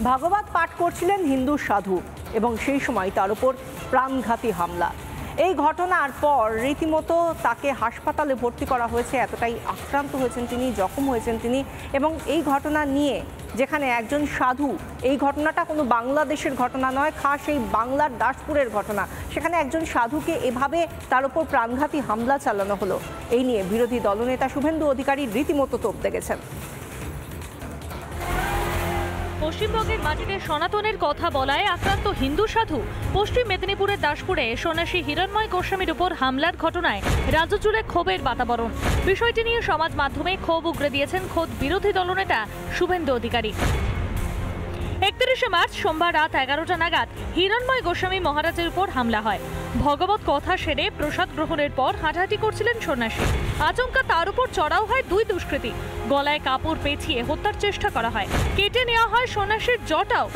ভাগবত পাঠ করছিলেন হিন্দু সাধু এবং সেই সময় তার উপর প্রাণঘাতী হামলা। এই ঘটনার পর রীতিমতো তাকে হাসপাতালে ভর্তি করা হয়েছে। এতটাই আক্রান্ত হয়েছেন তিনি, জখম হয়েছেন তিনি। এবং এই ঘটনা নিয়ে, যেখানে একজন সাধু, এই ঘটনাটা কোনো বাংলাদেশের ঘটনা নয়, খাস এই বাংলার দাসপুরের ঘটনা, সেখানে একজন সাধুকে এভাবে তার উপর প্রাণঘাতী হামলা চালানো হলো। এই নিয়ে বিরোধী দলনেতা শুভেন্দু অধিকারী রীতিমতো তোপ দেখেছেন। পশ্চিমবঙ্গের মাটিতে সনাতনের কথা বলায় আক্রান্ত হিন্দু সাধু। পশ্চিম মেদিনীপুরের দাসপুরে সন্ন্যাসী হিরণময় গোস্বামীর উপর হামলার ঘটনায় রাজ্য জুড়ে ক্ষোভের বাতাবরণ। বিষয়টি নিয়ে সমাজ মাধ্যমে ক্ষোভ উগরে দিয়েছেন খোদ বিরোধী দলনেতা শুভেন্দু অধিকারী। 31শে মার্চ সোমবার রাত 11টা নাগাদ হিরণময় গোস্বামী মহারাজের উপর হামলা হয়। ভগবত কথা সেরে প্রসাদ গ্রহণের পর হাঁটাহাঁটি করছিলেন সন্ন্যাসী। আচমকা তার উপর চড়াও হয় দুই দুষ্কৃতী। গলায় কাপড় পেঁচিয়ে হত্যার চেষ্টা করা হয়। কেটে নেওয়া হয় সন্ন্যাসীর জটাও।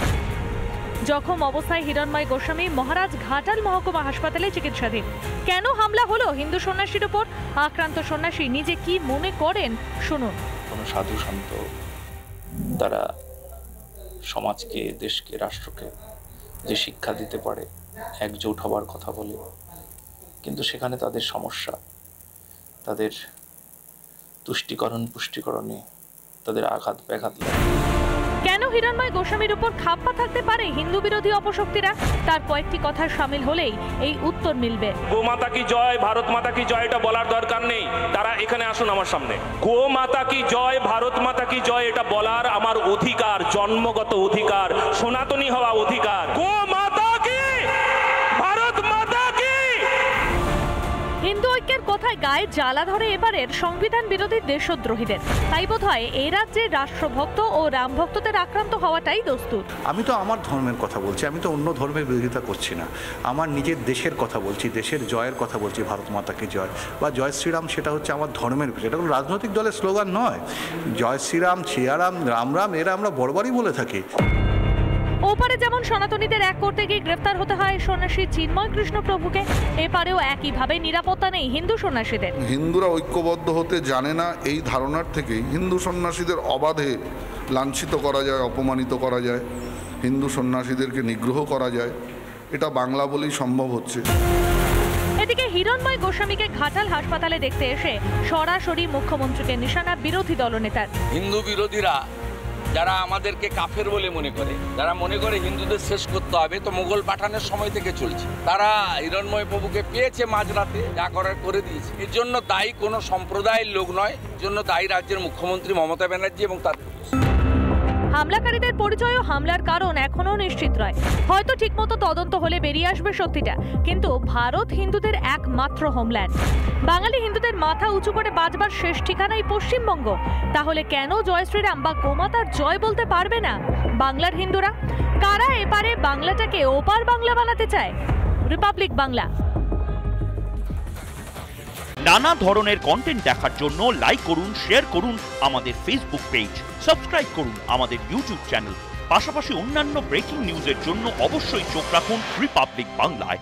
জখম অবস্থায় হিরণময় গোস্বামী মহারাজ ঘাটাল মহকুমা হাসপাতালে চিকিৎসাধীন। কেন হামলা হলো হিন্দু সন্ন্যাসীর উপর? আক্রান্ত সন্ন্যাসী নিজে কি মনে করেন শুনুন। কোনো সাধু সন্ত তারা সমাজকে, দেশকে, রাষ্ট্রকে যে শিক্ষা দিতে পারে, একজোট হবার কথা বলে, কিন্তু সেখানে তাদের সমস্যা, তাদের তুষ্টিকরণ পুষ্টিকরণে তাদের আঘাত ব্যাঘাত লাগে। কেন হিরণময় গোস্বামীর উপর খাপ্পা থাকতে পারে হিন্দু বিরোধী অপশক্তিরা? তার কয়েকটি কথা সামিল হলেই এই উত্তর মিলবে। গো মাতা কি জয়, ভারত মাতা কি জয়, এটা বলার দরকার নেই। তারা এখানে আসুন আমার সামনে। গো মাতা কি জয়, ভারত মাতা কি জয়, এটা বলার আমার অধিকার, জন্মগত অধিকার, সনাতনী হওয়া অধিকার। গো মাতা কি, ভারত মাতা কি। হিন্দু ঐক্যের কথায় গায়ে জ্বালা ধরে এবারের সংবিধান বিরোধী দেশদ্রোহীদের। তাই বোধহয় এই রাজ্যে রাষ্ট্রভক্ত ও রামভক্তদের আক্রান্ত হওয়াটাই দস্তুর। আমি তো আমার ধর্মের কথা বলছি, আমি তো অন্য ধর্মের বিরোধিতা করছি না। আমার নিজের দেশের কথা বলছি, দেশের জয়ের কথা বলছি। ভারত মাতাকে জয় বা জয় শ্রীরাম, সেটা হচ্ছে আমার ধর্মের বিষয়। এটা কোনো রাজনৈতিক দলের স্লোগান নয়। জয় শ্রীরাম, সিয়ারাম, রাম রাম, এরা আমরা বরাবরই বলে থাকি। ওপারে যেমন সনাতনীদের এক করতে গিয়ে গ্রেফতার হতে হয় সন্ন্যাসী চিন্ময় কৃষ্ণ প্রভুকে, এপারেও একইভাবে নিরাপত্তা নেই হিন্দু সন্ন্যাসীদের। হিন্দুরা ঐক্যবদ্ধ হতে জানে না, এই ধারণার থেকেই হিন্দু সন্ন্যাসীদের অবাধে লাঞ্ছিত করা যায়, অপমানিত করা যায়, হিন্দু সন্ন্যাসীদেরকে নিগ্রহ করা যায়। এটা বাংলা বলেই সম্ভব হচ্ছে। এদিকে হিরণময় গোস্বামীকে ঘাটাল হাসপাতালে দেখতে এসে সরাসরি মুখ্যমন্ত্রীকে নিশানা বিরোধী দলনেতার। হিন্দু বিরোধীরা যারা আমাদেরকে কাফের বলে মনে করে, যারা মনে করে হিন্দুদের শেষ করতে হবে, তো মোগল পাঠানোর সময় থেকে চলছে। তারা হিরণময় প্রভুকে পেয়েছে মাঝরাতে, যা করার করে দিয়েছে। এর জন্য দায়ী কোনো সম্প্রদায়ের লোক নয়, এর জন্য দায়ী রাজ্যের মুখ্যমন্ত্রী মমতা ব্যানার্জি এবং তার। হামলাকারীদের পরিচয় ও হামলার কারণ এখনো নিশ্চিত নয়। হয়তো ঠিকমতো তদন্ত হলে বেরিয়ে আসবে সত্যিটা। কিন্তু ভারত হিন্দুদের একমাত্র হোমল্যান্ড। বাঙালি হিন্দুদের মাথা উঁচু করে বাঁচবার শেষ ঠিকানাই পশ্চিমবঙ্গ। তাহলে কেন জয় শ্রীরাম বা গোমাতার জয় বলতে পারবে না বাংলার হিন্দুরা? কারা এপারে বাংলাটাকে ওপার বাংলা বানাতে চায়? রিপাবলিক বাংলা। নানা ধরনের কন্টেন্ট দেখার জন্য লাইক করুন, শেয়ার করুন আমাদের ফেসবুক পেজ, সাবস্ক্রাইব করুন আমাদের ইউটিউব চ্যানেল। পাশাপাশি অন্যান্য ব্রেকিং নিউজের জন্য অবশ্যই চোখ রাখুন রিপাবলিক বাংলায়।